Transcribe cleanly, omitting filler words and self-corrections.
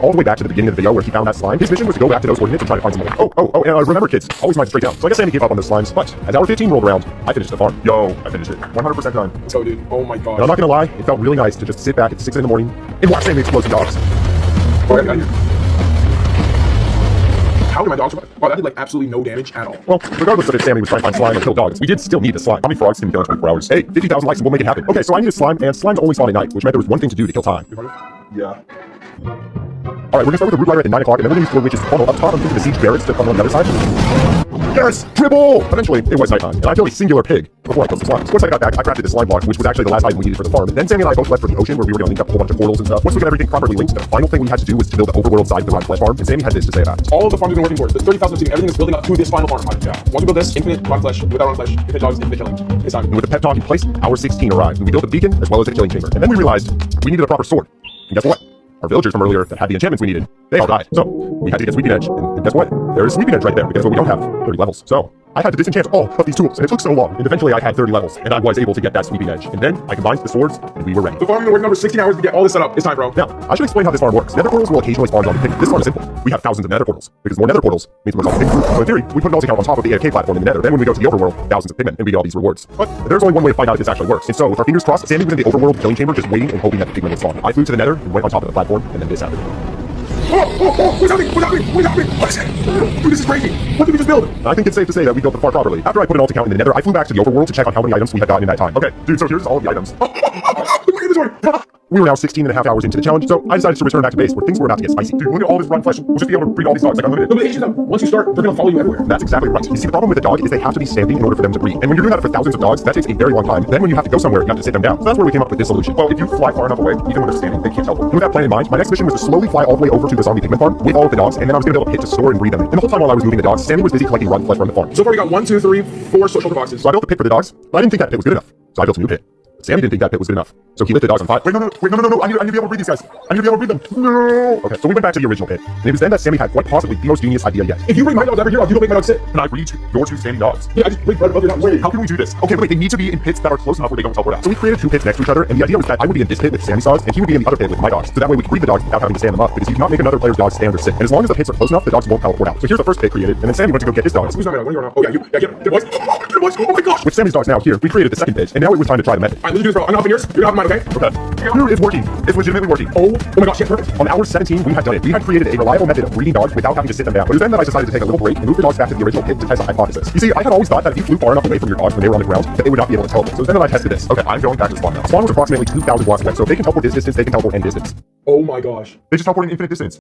all the way back to the beginning of the video where he found that slime. His mission was to go back to those coordinates and try to find some more. And remember kids, always mind straight down. So I guess Sammy gave up on those slimes, but as hour 15 rolled around, I finished the farm. Yo, I finished it. 100% done. Let's go, dude. Oh my gosh. And I'm not gonna lie, it felt really nice to just sit back at 6 in the morning and watch Sammy explode some dogs. Oh, I got you. How did my dogs survive? Wow, that did like absolutely no damage at all. Well, regardless of if Sammy was trying to find slime or kill dogs, we did still need the slime. How many frogs can be done in 24 hours? Hey, 50,000 likes and we'll make it happen. Okay, so I needed slime, and slimes only spawn at night, which meant there was one thing to do to kill time. Yeah. Alright, we're gonna start with the root lighter at 9 o'clock, and then we're gonna use 4 witches to funnel up top. I'm thinking the siege barracks to funnel on the other side. Yes! Dribble! Eventually, it was nighttime, and I killed a singular pig before I killed some slimes. Once I got back, I crafted this slime block, which was actually the last item we needed for the farm. And then Sammy and I both left for the ocean, where we were gonna link up a whole bunch of portals and stuff. Once we got everything properly linked, the final thing we had to do was to build the overworld side of the Rotten Flesh farm, and Sammy had this to say about it. All of the farms we've been working towards, the 30,000 seed, everything is building up to this final farm. Yeah. Once we build this, infinite rotten flesh, without rotten flesh, infinite dogs, infinite killing. It's time. And with the pep talk in place, hour 16 arrived, and we built a beacon as well as a killing chamber. And then we realized we needed a proper sword. And guess what? Our villagers from earlier that had the enchantments we needed, they all died. So we had to get Sweeping Edge, and guess what? There is Sweeping Edge right there, because we don't have 30 levels. So I had to disenchant all of these tools, and it took so long. And eventually I had 30 levels, and I was able to get that Sweeping Edge. And then I combined the swords, and we were ready. The farm we've been working over 16 hours to get all this set up. It's time, bro. Now, I should explain how this farm works. Nether portals will occasionally spawn on the pig. This farm is simple. We have thousands of nether portals, because more nether portals means more pig. So in theory, we put an account on top of the AFK platform in the nether. Then when we go to the overworld, thousands of pigmen, and we get all these rewards. But there's only one way to find out if this actually works. And so, with our fingers crossed, Sammy was in the overworld killing chamber just waiting and hoping that the pigmen would spawn. I flew to the nether and went on top of the platform, and then this happened. What's happening? What's happening? What's happening? What is it? Dude, this is crazy. What did we just build? I think it's safe to say that we built the farm properly. After I put an alt account in the nether, I flew back to the overworld to check on how many items we had gotten in that time. Okay, dude, so here's all of the items. Look at this one. We were now 16 and a half hours into the challenge, so I decided to return back to base where things were about to get spicy. Dude, look at all this rotten flesh. We'll just be able to breed all these dogs like unlimited. No, but the issue is that once you start, they're gonna follow you everywhere. That's exactly right. You see, the problem with a dog is they have to be standing in order for them to breed. And when you're doing that for thousands of dogs, that takes a very long time. Then when you have to go somewhere, you have to sit them down. So that's where we came up with this solution. Well, if you fly far enough away, even when they're standing, they can't teleport. And with that plan in mind, my next mission was to slowly fly all the way over to the zombie pigman farm with all of the dogs, and then I was gonna be able to hit to store and breed them. And the whole time while I was moving the dogs, Sammy was busy collecting rotten flesh from the farm. So far we got 1, 2, 3, 4 shoulder boxes. So I built a pit for the dogs, but I didn't think that pit was good enough. So I built a new pit. Sammy didn't think that pit was good enough, so he lit the dogs on fire. Wait, no, I need to be able to breed these guys. I need to be able to breed them. No. Okay, so we went back to the original pit, and it was then that Sammy had quite possibly the most genius idea yet. If you bring my dogs over here, you don't make my dogs sit. Can I breed your 2 standing dogs? Yeah, I just breed right above your dogs. Wait, how can we do this? Okay, wait, they need to be in pits that are close enough where they don't teleport out. So we created 2 pits next to each other, and the idea was that I would be in this pit with Sammy's dogs, and he would be in the other pit with my dogs. So that way we could breed the dogs without having to stand them up, because you cannot make another player's dogs stand or sit. And as long as the pits are close enough, the dogs won't teleport out. So here's the first pit created, and then Sammy went to go get his dogs. Who's not my dog? What are you on? Oh yeah, you. Yeah, get boys. Get boys. Oh my gosh. With Sammy's dogs now here, we created the second pit, and now it was time to try the method. Alright, let's do this, bro. I'm not hopping yours. You're not hopping mine, okay? Okay. Dude, it's working. It's legitimately working. Oh my gosh, yeah, perfect. On hour 17, we had done it. We had created a reliable method of breeding dogs without having to sit them down. But it was then that I decided to take a little break and move the dogs back to the original pit to test a hypothesis. You see, I had always thought that if you flew far enough away from your dogs when they were on the ground, that they would not be able to teleport. So it was then that I tested this. Okay, I'm going back to the spawn now. Spawn was approximately 2,000 blocks away, so if they can teleport this distance, they can teleport any distance. Oh my gosh. They just teleport an infinite distance.